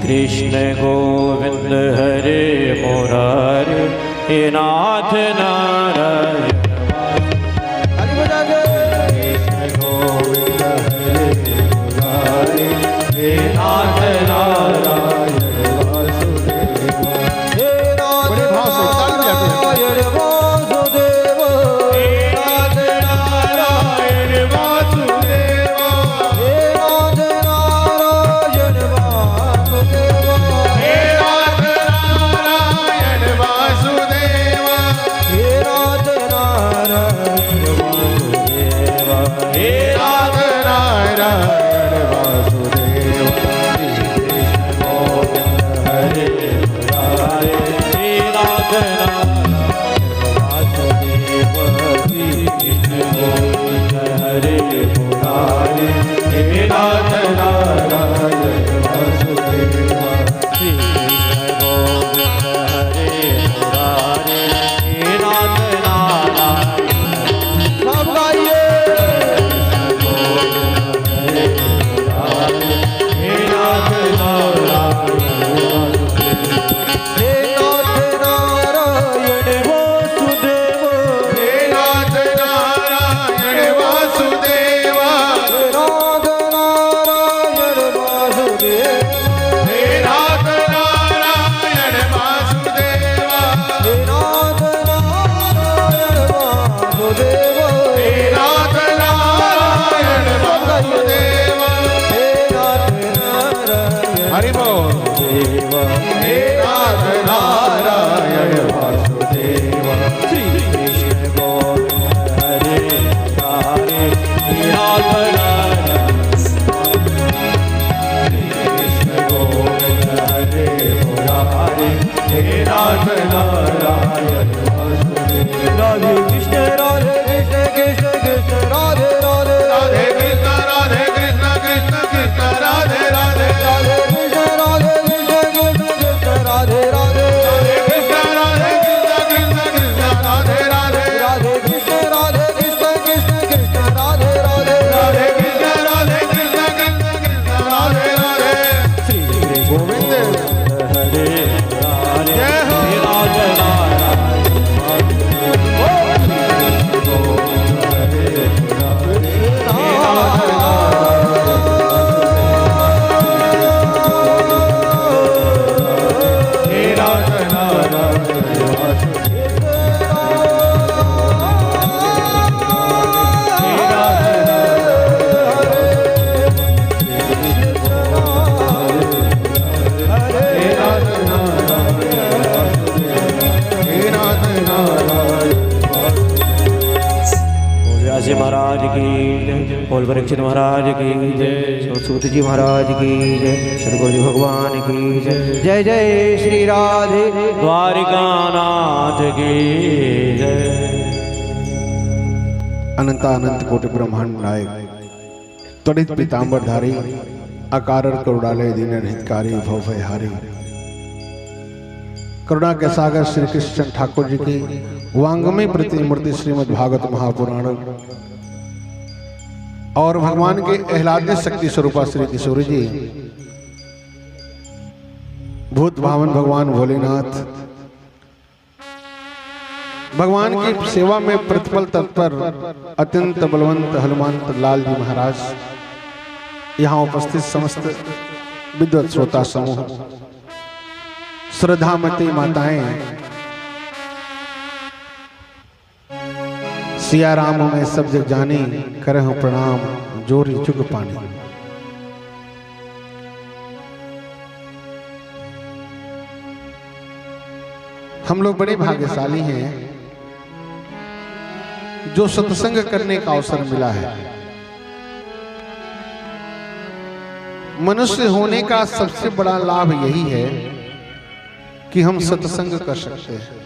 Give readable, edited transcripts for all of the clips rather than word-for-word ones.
कृष्ण गोविंद हरे मुरारे हे नाथ नारायण। कृष्ण गोविंद हरे मुरारे हे नाथ नारायण वासुदेव। हे नाथ नारायण वासुदेव। हे नाथ नारायण वासुदेव। हे नाथ नारायण वासुदेव। हे नाथ नारायण वासुदेव। हे नाथ नारायण वासुदेव। हे नाथ नारायण वासुदेव। कृष्ण गोविंद हरे मुरारे हे नाथ नारायण वासुदेव। कृष्ण गोविंद हरे मुरारे हे नाथ नारायण वासुदेव। कृष्ण गोविंद हरे मुरारे हे नाथ नारायण। सब गाइए। कृष्ण गोविंद हरे मुरारे हे नाथ नारायण वासुदेव। हे नाथ नारायण वासुदेव। हे नाथ नारायण वासुदेव। हे नाथ नारायण वासुदेव। हे नाथ नारायण वासुदेव। हे नाथ नारायण वासुदेव। हे नाथ नारायण वासुदेव। हे नाथ नारायण हरि बोल देव। हे नाथ नारायण वासुदेव। श्री कृष्ण गोविंद हरे मुरारे हे नाथ नारायण। श्री कृष्ण गोविंद हरे मुरारे हे नाथ नारायण वासुदेव। राधे कृष्ण कृष्ण कृष्ण राधे राधे राधे कृष्ण राधे कृष्ण कृष्ण कृष्ण राधे राधे राधे कृष्ण राधे कृष्ण कृष्ण कृष्ण राधे राधे राधे कृष्ण राधे कृष्ण कृष्ण कृष्ण राधे राधे राधे कृष्ण राधे कृष्ण कृष्ण कृष्ण राधे राधे राधे कृष्ण राधे कृष्ण कृष्ण कृष्ण राधे राधे। श्री गोविंद हरे मुरारे हे नाथ नारायण वासुदेव। गोविंद हरे मुरारे हे नाथ नारायण। हे नाथ नारायण वासुदेव। हे नाथ व्यासी महाराज की जय। बोल परीक्षित महाराज की जय। सरस्वती जी महाराज की जय। सदगुरु जी भगवान की जय। जय जय श्री राधे द्वारिकानाथ की जय। अनंतानंत कोटि ब्रह्मांड नायक त्वरित पीतांबरधारी अकारण करुणालय दीन हितकारी भवभयहारी करुणा के सागर श्री कृष्ण ठाकुर जी की वांगमय प्रतिमूर्ति श्रीमद् भागवत महापुराण और भगवान के आह्लाद्य शक्ति स्वरूपा श्री किशोरी जी, भूत भावन भगवान भोलेनाथ, भगवान की सेवा में प्रतिपल तत्पर अत्यंत बलवंत हनुमंत लाल जी महाराज, यहाँ उपस्थित समस्त विद्वत श्रोता समूह, श्रद्धामती माताएं, सिया राम में सब जग जानी, करहु प्रणाम जोरी चुग पानी। हम लोग बड़े भाग्यशाली हैं जो सत्संग करने का अवसर मिला है। मनुष्य होने का सबसे बड़ा लाभ यही है कि हम सत्संग कर सकते हैं।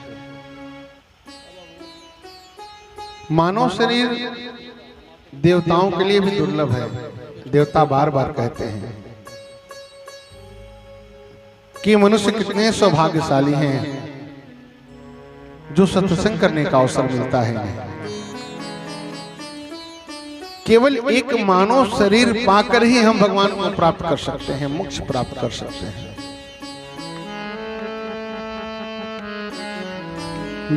मानव शरीर देवताओं के लिए भी दुर्लभ है। देवता बार बार कहते हैं कि मनुष्य कितने सौभाग्यशाली हैं जो सत्संग करने का अवसर मिलता है। केवल एक मानव शरीर पाकर ही हम भगवान को प्राप्त कर सकते हैं, मोक्ष प्राप्त कर सकते हैं।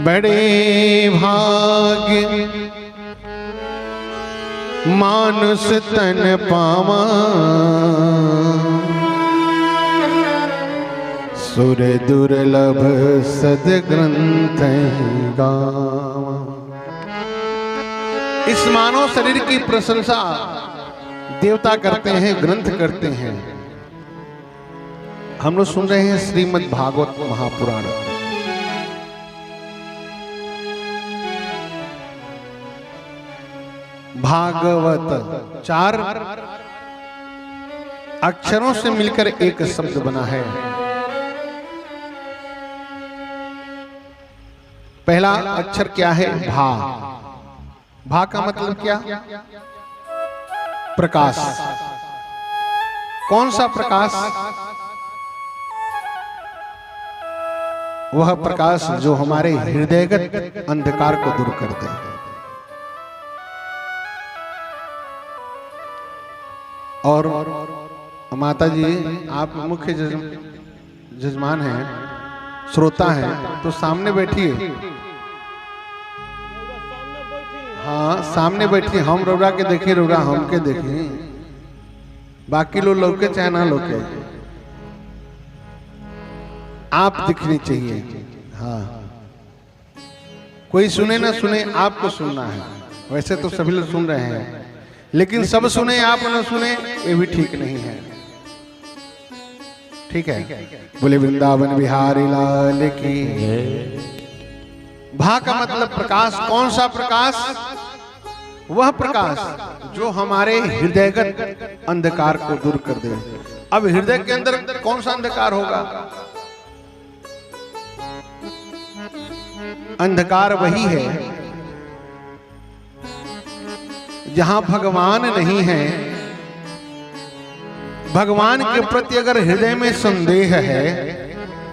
बड़े भाग्य मानुष तन पावा, सुर दुर्लभ सदग्रंथ गावा। इस मानव शरीर की प्रशंसा देवता करते हैं, ग्रंथ करते हैं। हम लोग सुन रहे हैं श्रीमद् भागवत महापुराण। भागवत 4 अक्षरों से मिलकर एक शब्द बना है। पहला अक्षर क्या है? भा। भा का मतलब क्या? प्रकाश। कौन सा प्रकाश? वह प्रकाश जो हमारे हृदयगत अंधकार को दूर कर दे। और माता जी, आप मुख्य जजमान हैं, श्रोता हैं, तो सामने बैठिए। हाँ, सामने बैठिए। हम रोगा के देखिए, रोगा हम के देखिए, बाकी लोग लौके चाहे ना लौके, आप दिखनी चाहिए। हाँ, कोई सुने ना सुने, आपको सुनना है। वैसे तो सभी लोग सुन रहे हैं, लेकिन सब सुने आप न सुने, ये भी ठीक नहीं है। ठीक है? बोले वृंदावन बिहारी लाल की। भा का मतलब प्रकाश। कौन सा प्रकाश? वह प्रकाश जो हमारे हृदयगत अंधकार को दूर कर दे। अब हृदय के अंदर कौन सा अंधकार होगा? अंधकार वही है जहां भगवान नहीं है। भगवान के प्रति अगर हृदय में संदेह है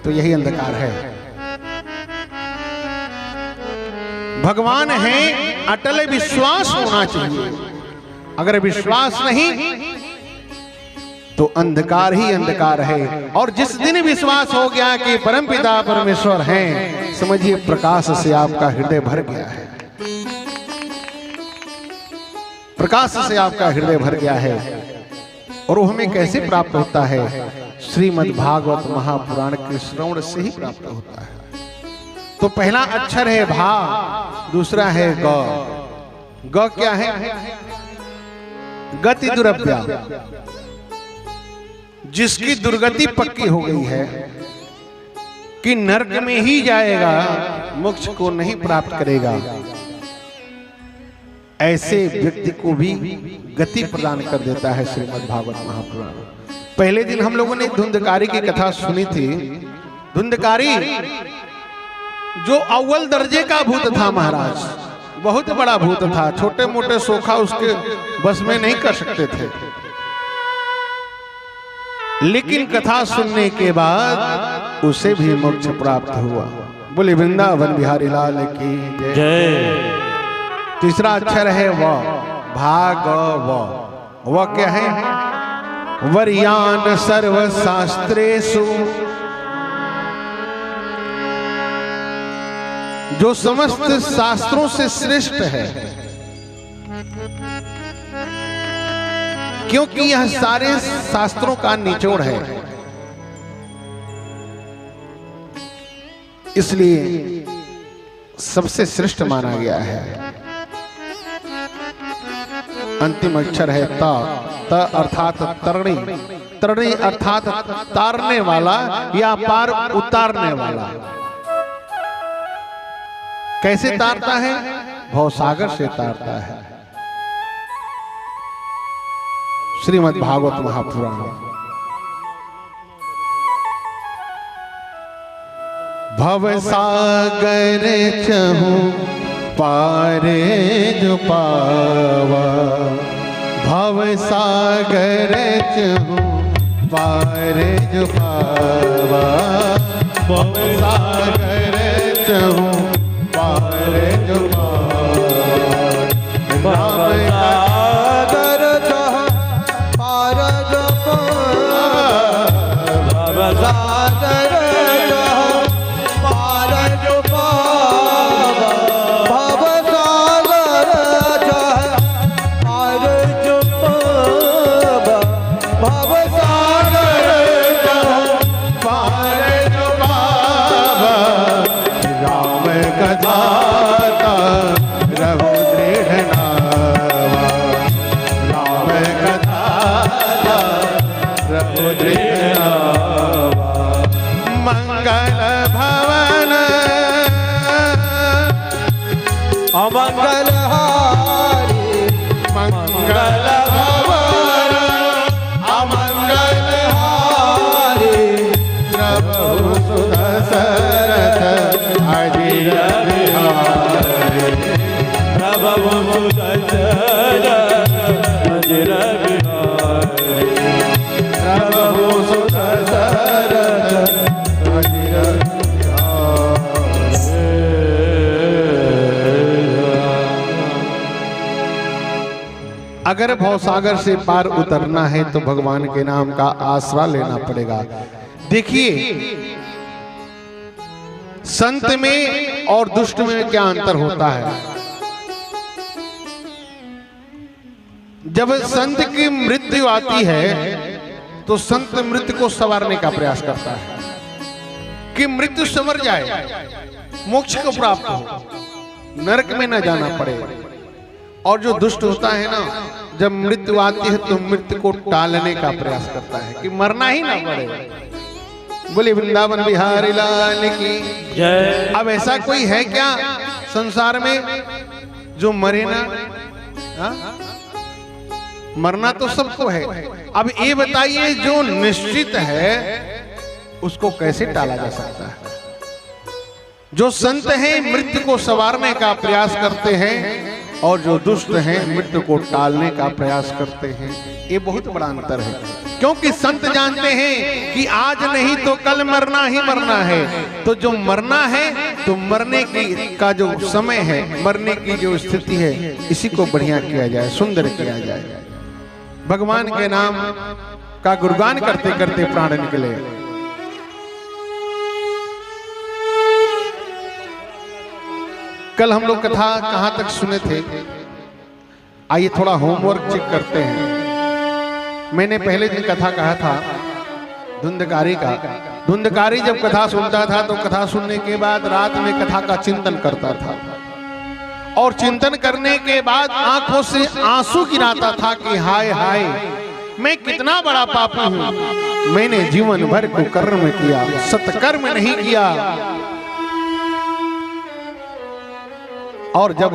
तो यही अंधकार है। भगवान है, अटल विश्वास होना चाहिए। अगर विश्वास नहीं तो अंधकार ही अंधकार है। और जिस दिन विश्वास हो गया कि परमपिता परमेश्वर हैं, समझिए प्रकाश से आपका हृदय भर गया है। प्रकाश से आपका हृदय भर गया है। और वो हमें कैसे प्राप्त होता है? श्रीमद् भागवत महापुराण के श्रवण से ही प्राप्त होता है। तो पहला अक्षर है भा, दूसरा है ग। ग क्या है? गति दुरभ्या। जिसकी दुर्गति पक्की हो गई है कि नरक में ही जाएगा, मोक्ष को नहीं प्राप्त करेगा, ऐसे व्यक्ति को भी गति प्रदान कर देता है श्रीमद् भागवत महापुराण। पहले दिन हम लोगों ने धुंधकारी की कथा सुनी थी। धुंधकारी जो अव्वल दर्जे का भूत था महाराज, बहुत बड़ा भूत था। छोटे मोटे सोखा उसके बस में नहीं कर सकते थे। लेकिन कथा सुनने के बाद उसे भी मोक्ष प्राप्त हुआ। बोले वृंदावन बिहारी लाल की जय। तीसरा अक्षर है व। भाग व क्या है? वर्यान सर्व शास्त्रेषु, जो समस्त शास्त्रों से श्रेष्ठ है। क्योंकि यह सारे शास्त्रों का निचोड़ है, इसलिए सबसे श्रेष्ठ माना गया है। अंतिम अक्षर है त। त अर्थात तरणी। तरणी अर्थात तारने वाला या पार उतारने वाला। कैसे तारता है? भवसागर से तारता है। श्रीमद् भागवत महापुराण। भवसागर चहु पारे जो पावा, भवसागर चहु पारे जो पावा, भवसागर चहु पारे जो पावा। भवसागर चहु पारे जो पावा, भवसागर चहु पारे जो पावा। प्रभु दृढ़ नावा राम कथा प्रभु दृढ़ नावा मंगल भवन अमंगल हारी मंगल भवन अमंगल हारी प्रभु सुदशरथ अजिर बिहारी प्रभु सुदशरथ अजिर बिहारी प्रभु सुदशरथ अजिर अगर भवसागर से पार उतरना है तो भगवान के नाम का आसरा लेना पड़ेगा। देखिए संत में और दुष्ट में क्या अंतर होता है। जब संत की मृत्यु आती है तो संत मृत्यु को संवारने का प्रयास करता है कि मृत्यु संवर जाए, मोक्ष को प्राप्त हो, नरक में न जाना पड़े। और जो दुष्ट होता है ना, जब मृत्यु आती है तो मृत्यु को टालने का प्रयास करता है कि मरना ही ना पड़े। बोले वृंदावन बिहारी लाल की जय। अब ऐसा कोई है क्या संसार में जो मरे ना? मरना तो सबको है। अब ये बताइए जो निश्चित है उसको कैसे टाला जा सकता है? जो संत हैं मृत्यु को संवारने का प्रयास करते हैं और जो दुष्ट हैं मृत्यु को टालने का प्रयास करते हैं। ये बहुत बड़ा अंतर है, क्योंकि संत जानते हैं कि आज नहीं तो कल मरना ही मरना है। तो जो मरना है तो मरने की का जो समय है, मरने की जो स्थिति है, इसी को बढ़िया किया जाए, सुंदर किया जाए। भगवान के नाम का गुणगान करते करते प्राण निकले। कल हम लोग कथा कहां तक सुने थे? आइए थोड़ा होमवर्क चेक करते हैं। मैंने पहले दिन कथा कहा था धुंधकारी का। धुंधकारी जब कथा सुनता था तो कथा सुनने के बाद रात में कथा का चिंतन करता था, और चिंतन करने के बाद आंखों से आंसू गिराता था कि हाय हाय मैं कितना बड़ा पापी हूं, मैंने जीवन भर को कर्म किया, सत्कर्म नहीं किया। और जब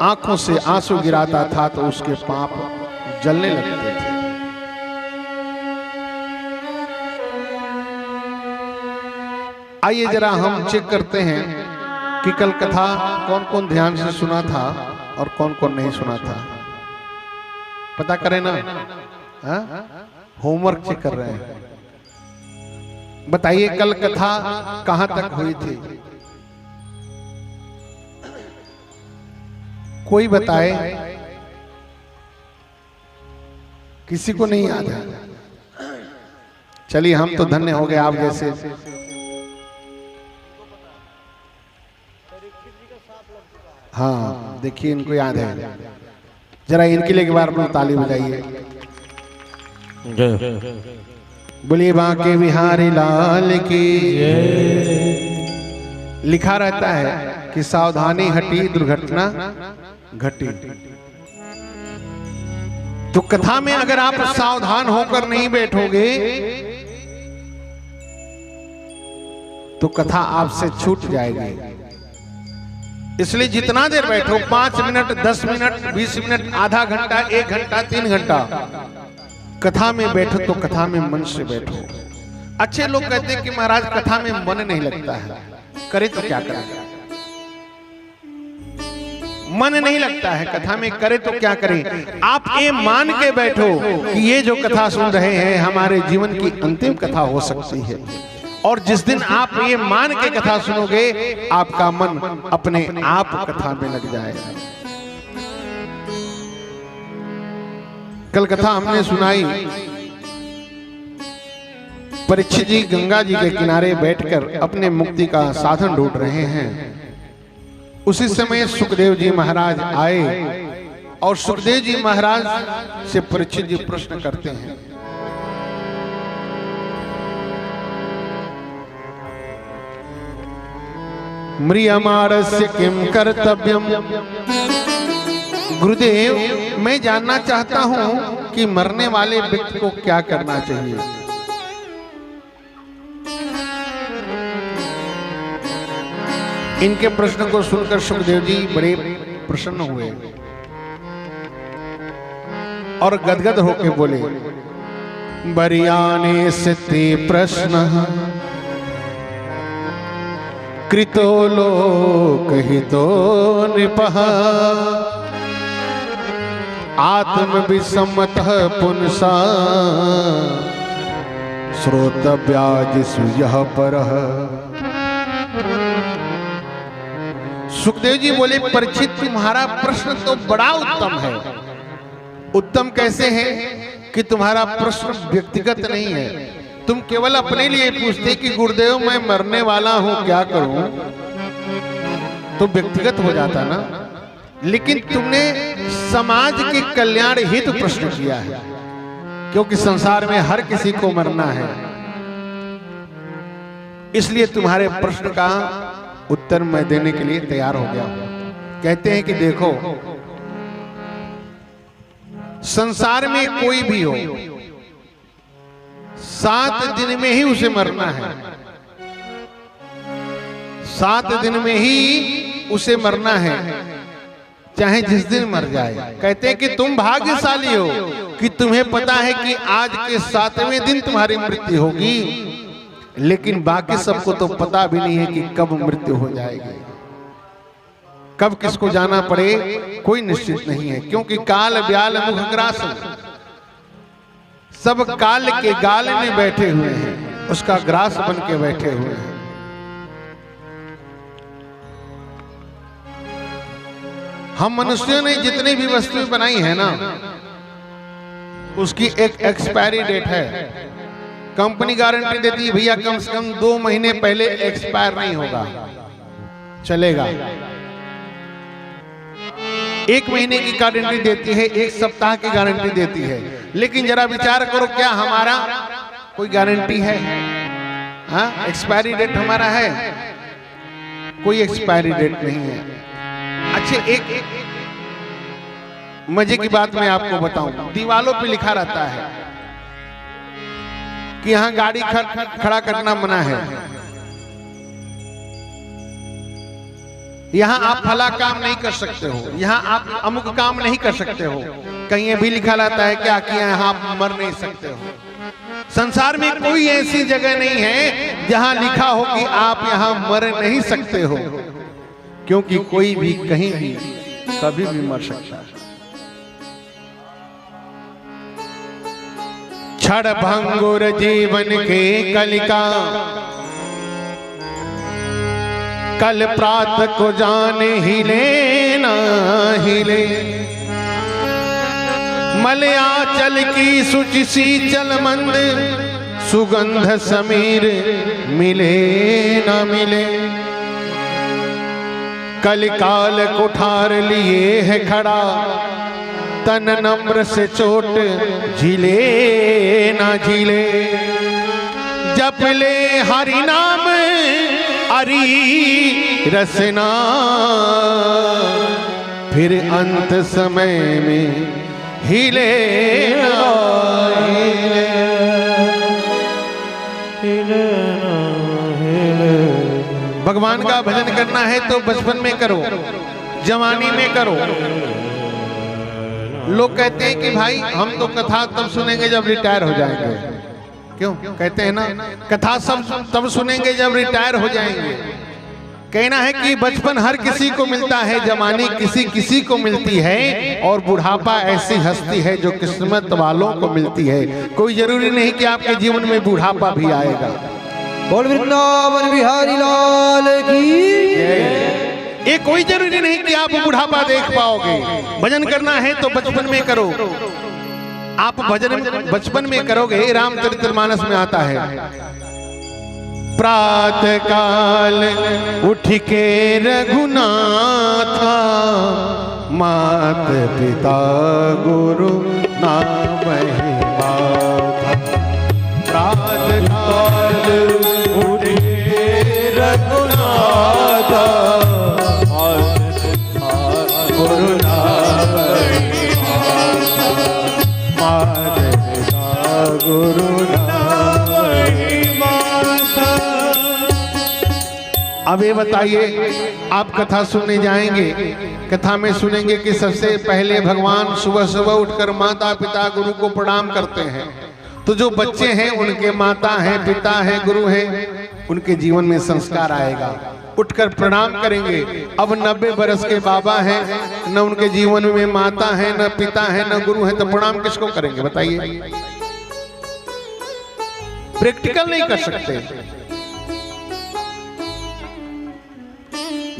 आंखों से आंसू गिराता था तो उसके पाप जलने लगते थे। आइए जरा हम चेक करते हैं कि कल कथा कौन कौन ध्यान से सुना था और कौन कौन नहीं सुना था। पता करें ना? होमवर्क चेक कर रहे हैं। बताइए कल कथा कहां तक हुई थी? कोई बताए? किसी को नहीं याद है? चलिए हम तो धन्य हो गए आप जैसे। हाँ देखिए इनको याद है, जरा इनके लिए एक बार अपनी ताली बजाइए। बोलिए बांके बिहारी लाल की। लिखा रहता है कि सावधानी हटी दुर्घटना घटी। तो कथा में अगर आप सावधान होकर नहीं बैठोगे तो कथा आपसे छूट जाएगी। इसलिए जितना देर बैठो, 5 मिनट, 10 मिनट, 20 मिनट, आधा घंटा, 1 घंटा, 3 घंटा कथा में बैठो तो कथा में मन से बैठो। अच्छे लोग कहते हैं कि महाराज कथा में मन नहीं लगता है, करे तो क्या करें? मन नहीं लगता है कथा में, करे तो क्या करें? आप ये मान के बैठो कि ये जो कथा सुन रहे हैं हमारे जीवन की अंतिम कथा हो सकती है। और जिस दिन आप ये मान के कथा सुनोगे आपका मन अपने आप कथा में लग जाएगा। कल कथा हमने सुनाई, परीक्षित जी गंगा जी के किनारे बैठकर अपने मुक्ति का साधन ढूंढ रहे हैं। उसी समय सुखदेव जी महाराज आए और सुखदेव जी महाराज से परीक्षित जी प्रश्न करते हैं, म्रियमाणस्य किम कर्तव्यम। गुरुदेव, मैं जानना चाहता हूं कि मरने वाले व्यक्ति को क्या करना चाहिए। इनके प्रश्न को सुनकर सुखदेव जी बड़े प्रसन्न हुए और गदगद होकर बोले, बरियाने से ते प्रश्न कृतो लोकहितो नृपः आत्मविसम्मतः पुंसा श्रोतव्याजिषु यः परः। सुखदेव जी बोले, परीक्षित, तुम्हारा प्रश्न तो बड़ा उत्तम है। उत्तम कैसे है कि तुम्हारा प्रश्न व्यक्तिगत नहीं है। तुम केवल अपने लिए पूछते कि गुरुदेव मैं मरने वाला हूं, क्या करूं, तो व्यक्तिगत हो जाता ना। लेकिन तुमने समाज के कल्याण हेतु प्रश्न किया है, क्योंकि संसार में हर किसी को मरना है। इसलिए तुम्हारे प्रश्न का उत्तर मैं देने के लिए तैयार हो गया हूं। कहते हैं कि देखो, संसार में कोई भी हो, 7 दिन में ही उसे मरना है। 7 दिन में ही उसे मरना है, चाहे जिस दिन मर जाए। कहते हैं कि तुम भाग्यशाली हो कि तुम्हें पता है कि आज के 7वें दिन तुम्हारी मृत्यु होगी, लेकिन बाकी सबको तो पता भी नहीं है कि कब मृत्यु हो जाएगी, कब किसको जाना पड़े कोई निश्चित नहीं है। क्योंकि काल ब्याल मुख ग्रास, सब काल के गाल में बैठे हुए हैं, उसका ग्रास बन के बैठे हुए हैं। हम मनुष्यों ने जितनी भी वस्तुएं बनाई है ना, उसकी एक एक्सपायरी डेट है। कंपनी गारंटी देती है भैया कम से कम 2 महीने पहले एक्सपायर नहीं होगा, चलेगा। 1 महीने की गारंटी देती है, 1 सप्ताह की गारंटी देती है। लेकिन जरा विचार करो, क्या हमारा कोई गारंटी है? हाँ, एक्सपायरी डेट हमारा है? कोई एक्सपायरी डेट नहीं है। अच्छा, एक मजे की बात मैं आपको बताऊं, दीवालों पे लिखा रहता है कि यहां गाड़ी खड़ा करना मना है, यहां आप फला काम नहीं कर सकते हो, यहां आप अमुक काम नहीं कर सकते हो। कहीं ये भी लिखा रहता है क्या कि यहां आप मर नहीं सकते हो। संसार में कोई ऐसी जगह नहीं है जहां लिखा हो कि आप यहां मर नहीं सकते हो, क्योंकि कोई भी कहीं भी कभी भी मर सकता है। क्षण भंगुर जीवन के कलिका, कल प्रात को जाने हिले ना हिले। मलयाचल की सुचि सी चल मंद, सुगंध समीर मिले ना मिले। कलिकाल कुठार लिए है खड़ा, तन नम्र से चोट झीले ना झीले। जप ले हरि नाम हरि रसना, फिर अंत समय में हिले ना हिले। भगवान का भजन करना है तो बचपन में करो, जवानी में करो। लोग कहते हैं कि भाई हम तो कथा तब सुनेंगे जब रिटायर हो जाएंगे। क्यों कहते हैं ना, कथा सब तब सुनेंगे जब रिटायर हो जाएंगे। कहना है कि बचपन हर किसी को मिलता है, जवानी किसी किसी को मिलती है, और बुढ़ापा ऐसी हस्ती है जो किस्मत वालों को मिलती है। कोई जरूरी नहीं कि आपके जीवन में बुढ़ापा भी आएगा। बोल वृंदावन बिहारी लाल की। ये कोई जरूरी नहीं कि आप बुढ़ापा देख पाओगे। भजन करना है तो बचपन में करो। आप भजन बचपन में करोगे। रामचरितमानस में आता है, प्रातः काल उठ के रघुनाथा, मात पिता गुरु नाम माथा। प्रातः काल उठ के रघुनाथा, अब ये बताइए, आप कथा सुनने जाएंगे, कथा में सुनेंगे कि सबसे पहले भगवान सुबह सुबह उठकर माता पिता गुरु को प्रणाम करते हैं। तो जो बच्चे हैं उनके माता हैं, पिता हैं, गुरु हैं, उनके जीवन में संस्कार आएगा, उठकर प्रणाम करेंगे। अब 90 बरस के बाबा हैं, न उनके जीवन में माता है, न पिता है, न गुरु है, तो प्रणाम किसको करेंगे बताइए? प्रैक्टिकल नहीं कर सकते।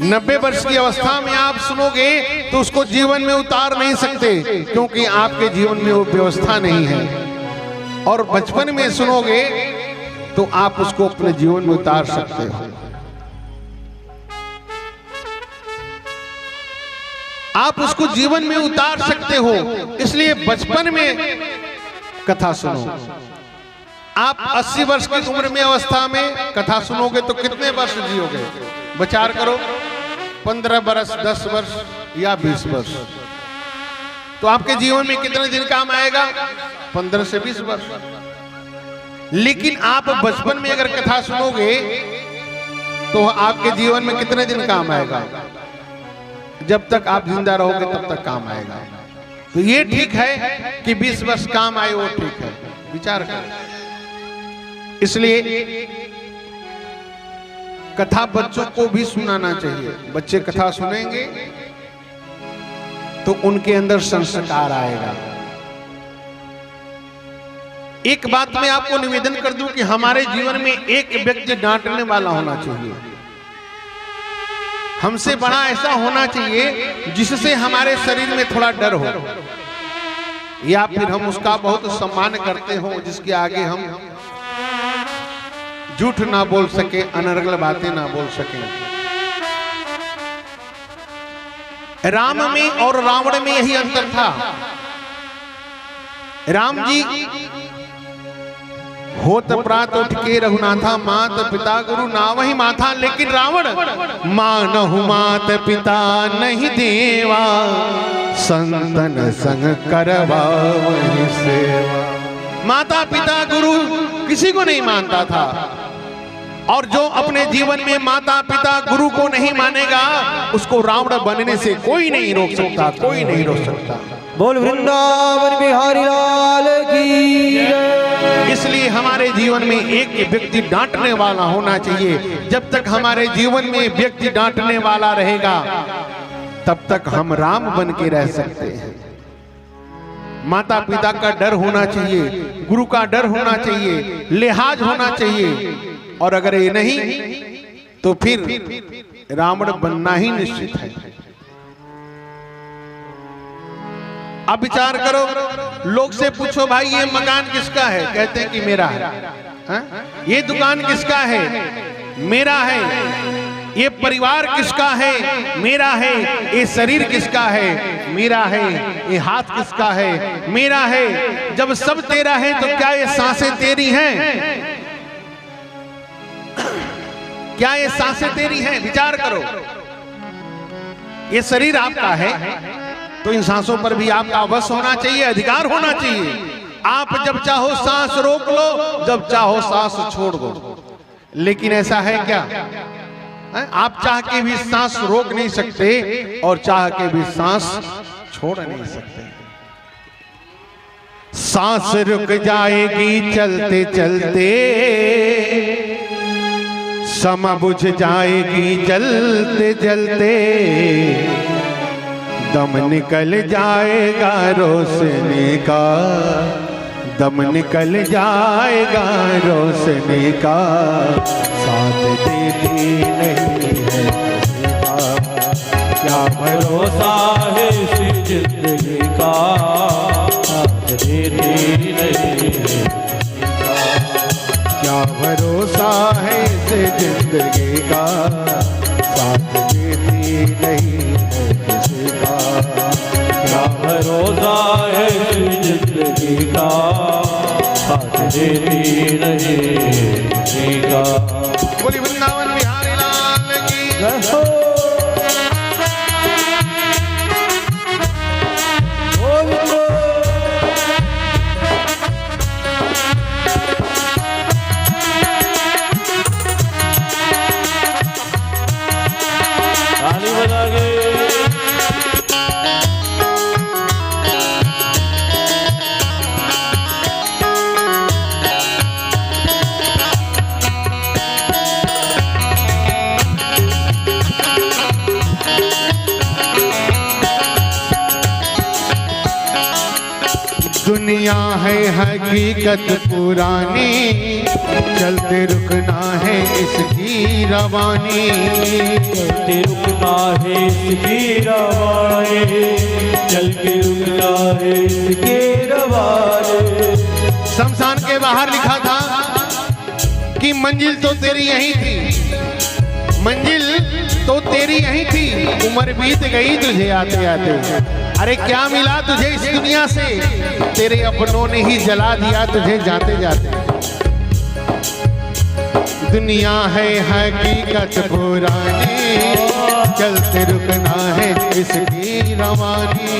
90 वर्ष की अवस्था में आप सुनोगे तो उसको जीवन में उतार नहीं सकते, क्योंकि आपके जीवन में वो व्यवस्था नहीं है। और बचपन में सुनोगे तो आप उसको अपने जीवन में उतार सकते हो। आप उसको जीवन में उतार सकते हो, इसलिए बचपन में कथा सुनो। आप 80 वर्ष की उम्र में अवस्था में कथा सुनोगे तो कितने वर्ष जियोगे? विचार करो, 15 वर्ष, 10 वर्ष या 20 वर्ष, तो आपके जीवन में कितने दिन काम आएगा? 15 से 20 वर्ष। लेकिन आप बचपन में अगर कथा सुनोगे तो आपके जीवन में कितने दिन काम आएगा? जब तक आप जिंदा रहोगे तब तक काम आएगा। तो ये ठीक है कि 20 वर्ष काम आए, वो ठीक है, विचार करें। इसलिए कथा बच्चों को भी सुनाना चाहिए। बच्चे कथा सुनेंगे तो उनके अंदर संस्कार आएगा। एक बात मैं आपको निवेदन कर दूं कि हमारे जीवन में एक व्यक्ति डांटने वाला होना चाहिए, हमसे बड़ा ऐसा होना चाहिए जिससे हमारे शरीर में थोड़ा डर हो, या फिर हम उसका बहुत सम्मान करते हो, जिसके आगे हम झूठ ना बोल सके, अनर्गल बातें ना बोल सके। राम में और रावण में यही अंतर था। राम जी होत प्रात उठ के रघुनाथा, मात पिता गुरु नावहि माथा। लेकिन रावण मानहु मात पिता नहीं देवा, संतन संग करवावहि सेवा। माता पिता गुरु किसी को नहीं मानता था, और जो अपने जीवन में माता पिता गुरु को नहीं मानेगा उसको रावण बनने से कोई नहीं रोक सकता, कोई नहीं रोक सकता। बोल वृंदावन बिहारी लाल की। इसलिए हमारे जीवन में एक व्यक्ति डांटने वाला होना चाहिए। जब तक हमारे जीवन में व्यक्ति डांटने वाला रहेगा तब तक हम राम बन के रह सकते हैं। माता पिता का डर होना चाहिए, गुरु का डर होना चाहिए, लिहाज होना चाहिए। और अगर ये नहीं तो फिर रावण बनना ही निश्चित है। अब विचार करो, लोग से पूछो भाई ये मकान किसका है, कहते हैं कि मेरा है। ये दुकान किसका है, मेरा है। ये परिवार किसका है, मेरा है। ये शरीर किसका है, मेरा है। ये हाथ किसका है, मेरा है। जब सब तेरा है तो क्या ये सांसें तेरी हैं? क्या ये सांसें तेरी हैं? विचार करो। ये शरीर आपका है तो इन सांसों पर भी आपका वश होना चाहिए, अधिकार होना चाहिए। आप जब चाहो सांस रोक लो, जब चाहो सांस छोड़ दो। लेकिन ऐसा है क्या? आप चाह के भी सांस रोक नहीं सकते और चाह के भी सांस छोड़ नहीं सकते। सांस रुक जाएगी चलते चलते, समा बुझ जाएगी जलते जलते, दम निकल जाएगा रोशनी का, दम निकल जाएगा रोशनी का। साथ देती नहीं है क्या भरोसा है इस जिंदगी का, साथ देती नहीं है क्या भरोसा है इस जिंदगी का, साथ देती नहीं है किसी का। क्या भरोसा है इस जिंदगी का, साथ देती नहीं किसी का। बोली वृंदावन बिहारी लाल की जय हो। लगे। दुनिया है हकीकत पुरानी, चलते रुकना है इसकी रवानी। चलते रुकना है इसकी रवानी, चल के रुकना है इसके रवानी। शमशान के बाहर लिखा था कि मंजिल तो तेरी यही थी, मंजिल तो तेरी यही थी, उम्र बीत गई तुझे आते आते। अरे क्या मिला तुझे इस दुनिया से, तेरे अपनों ने ही जला दिया तुझे जाते जाते। दुनिया है हकीकत पुरानी, चलते रुकना है इसकी रवानी।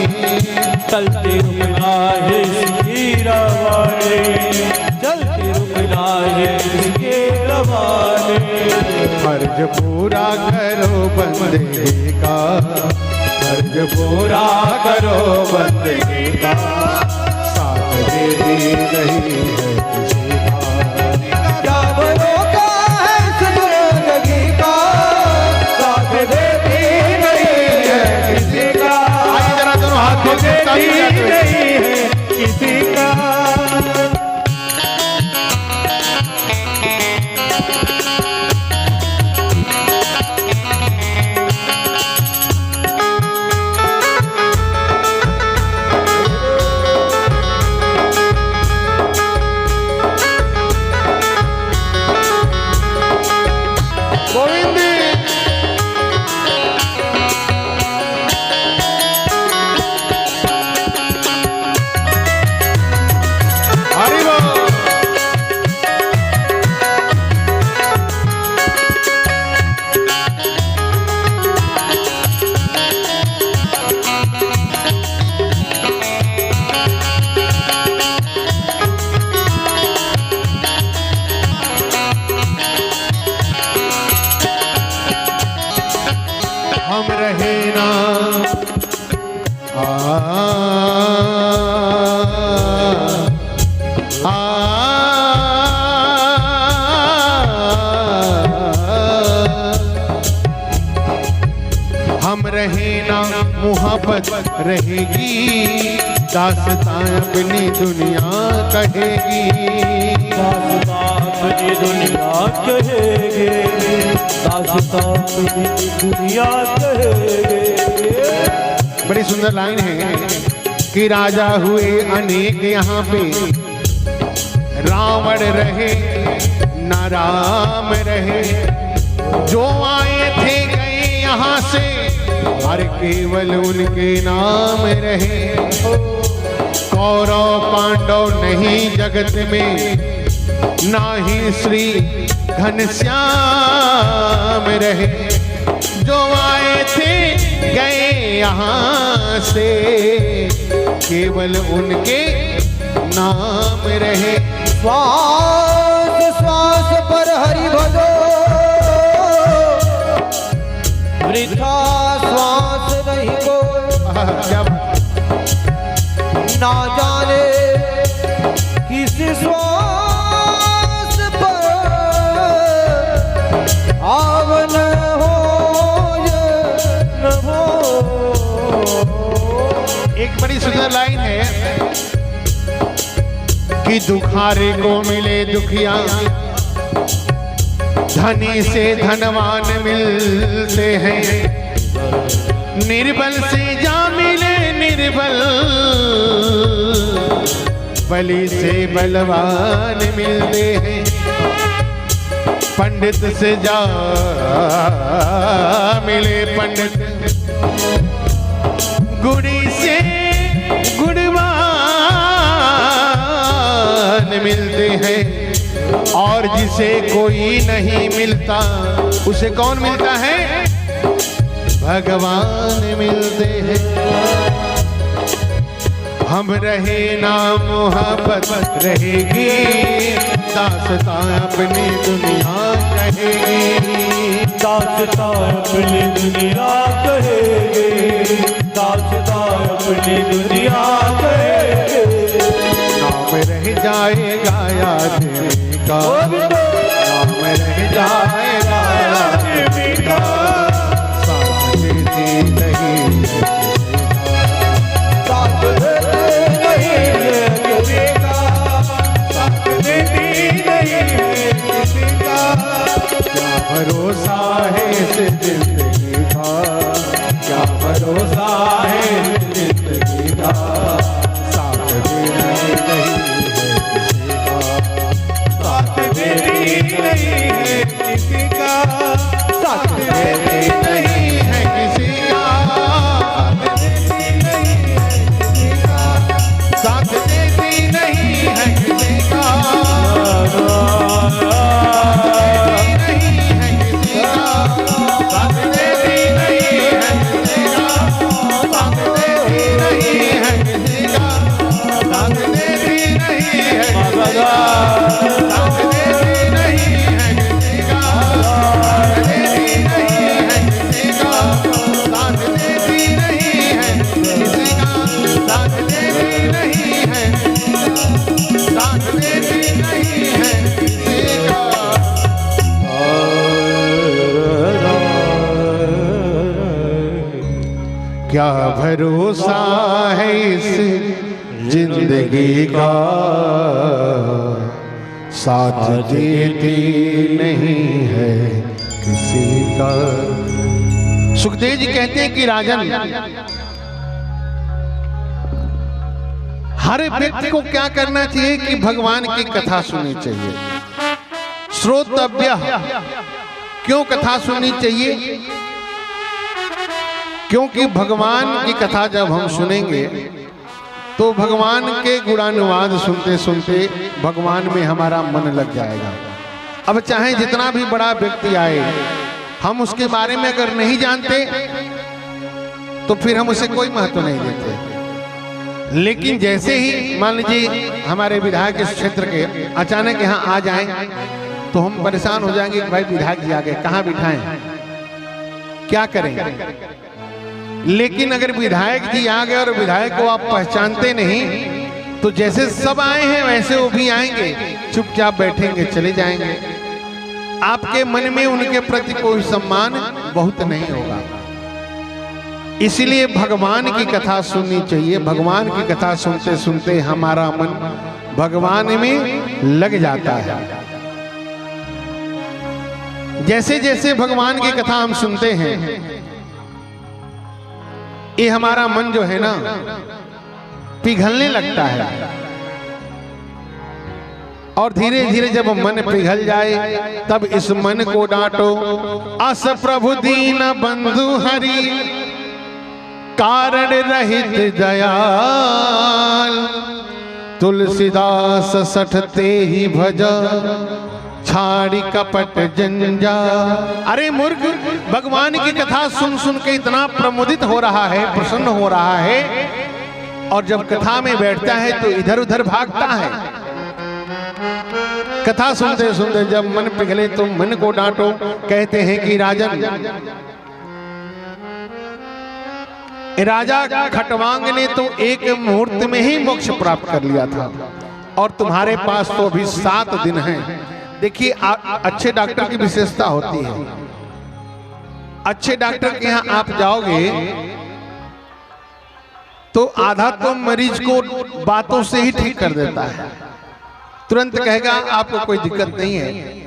चलते रुकना है इसकी रवानी, चलते रुकना है इसके रवानी। फर्ज पूरा करो बंदे का, फर्ज पूरा करो बंदे का, साथ देती नहीं है किसी का। क्या भरोसा है इस जिंदगी का, साथ देती नहीं है किसी का। आइए जरा दोनों हाथ खोल के ताली बजाते हुए। नहीं है किसी का। हम रहे ना हम रहे ना मोहब्बत रहेगी, दास्तां अपनी दुनिया कहेगी। दास्तां अपनी दुनिया कहेगे, दास्तां अपनी दुनिया कहेगे। बड़ी सुंदर लाइन है कि राजा हुए अनेक यहाँ पे, रावण रहे न राम रहे। जो आए थे गए यहाँ से, हर केवल उनके नाम रहे। कौरव पांडव नहीं जगत में, ना ही श्री घनश्याम रहे। जो आए थे गए यहाँ से, केवल उनके नाम रहे। श्वास श्वास पर हरि भजो, वृथा श्वास नहीं को। जब ना जाने किस श्वास पर आवन हो न हो। एक बड़ी सुंदर लाइन है कि दुखारे को मिले दुखिया, धनी से धनवान मिलते हैं। निर्बल से जा मिले निर्बल, बलि से बलवान मिलते हैं। पंडित से जा मिले पंडित, गुड़ी से गुणवान मिलते हैं। और जिसे कोई नहीं मिलता, उसे कौन मिलता है? भगवान मिलते हैं। हम रहे ना मोहब्बत रहेगी, दास्तां अपनी दुनिया रहेगी। दासता अपनी दुनिया कहेगी, दासता अपनी दुनिया कहेगी। नाम रह जाएगा आदमी का, नाम रह जाएगा आदमी का, साथ देती नहीं साथ देती नहीं है किसी का, साथ देती नहीं है किसी का। क्या भरोसा है इस जिंदगी का, क्या भरोसा है इस जिंदगी का, साथ देती नहीं है किसी का, साथ देती नहीं है किसी का, साथ देती नहीं है किसी का, साथ देती नहीं है किसी का, साथ देती नहीं है किसी का, साथ देती नहीं है किसी का, साथ देती नहीं है किसी का, साथ देती नहीं है किसी का, साथ देती नहीं है किसी का, साथ देती नहीं है किसी का, साथ देती नहीं है, साथ देती नहीं है किसी का। क्या भरोसा है इस जिंदगी का, साथ देती नहीं है किसी का। सुखदेव जी कहते हैं कि राजन, हर व्यक्ति को क्या करना चाहिए कि भगवान की कथा सुननी चाहिए। श्रोतव्य, क्यों कथा सुननी चाहिए? क्योंकि भगवान की कथा जब हम सुनेंगे तो भगवान के गुणानुवाद सुनते सुनते भगवान में हमारा मन लग जाएगा। अब चाहे जितना भी बड़ा व्यक्ति आए, हम उसके बारे में अगर नहीं जानते तो फिर हम उसे कोई महत्व नहीं देते। लेकिन जैसे ही मान लीजिए हमारे विधायक इस क्षेत्र के अचानक यहाँ आ जाएं तो हम परेशान हो जाएंगे कि भाई विधायक जी आ गए, कहाँ बिठाएं, क्या करें। लेकिन अगर विधायक जी आ गए और विधायक को आप पहचानते नहीं तो जैसे सब आए हैं वैसे वो भी आएंगे, चुपचाप बैठेंगे, चले जाएंगे। आपके मन में उनके प्रति कोई सम्मान बहुत नहीं होगा। इसलिए भगवान की कथा सुननी चाहिए। भगवान की कथा सुनते सुनते हमारा मन भगवान में लग जाता है। जैसे जैसे भगवान की कथा हम सुनते हैं, ये हमारा मन जो है ना पिघलने लगता है। और धीरे धीरे जब मन पिघल जाए तब इस मन को डांटो। अस प्रभु दीन बंधु हरि, कारण रहित दयाल, तुलसीदास सठते ही भज, छाड़ी कपट जंजाल। अरे मूर्ख, भगवान की कथा सुन सुन के इतना प्रमुदित हो रहा है, प्रसन्न हो रहा है, और जब कथा में बैठता है तो इधर उधर भागता है। कथा सुनते सुनते जब मन पिघले तो मन को डांटो। कहते हैं कि राजन, राजा खटवांग ने तो एक मुहूर्त में ही मोक्ष प्राप्त कर लिया था, और तुम्हारे पास तो अभी 7 दिन हैं। देखिए, अच्छे डॉक्टर की विशेषता होती है, अच्छे डॉक्टर के यहाँ आप जाओगे तो आधा तो मरीज को बातों से ही ठीक कर देता है। तुरंत कहेगा आपको कोई दिक्कत नहीं है,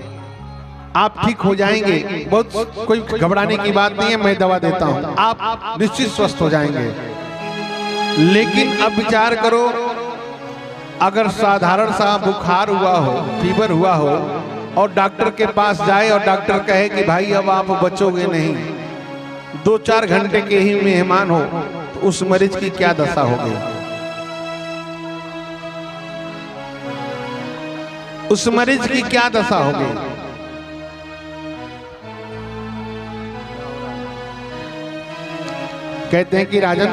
आप ठीक हो जाएंगे, बहुत कोई घबराने की बात नहीं है, मैं दवा देता हूं, आप निश्चित स्वस्थ हो जाएंगे। लेकिन अब विचार करो, अगर साधारण सा बुखार हुआ हो, फीवर हुआ हो, और डॉक्टर के पास जाए और डॉक्टर कहे कि भाई अब आप बचोगे नहीं, 2-4 घंटे के ही मेहमान हो, तो उस मरीज की क्या दशा होगी? उस मरीज की क्या दशा होगी? कहते हैं कि राजन,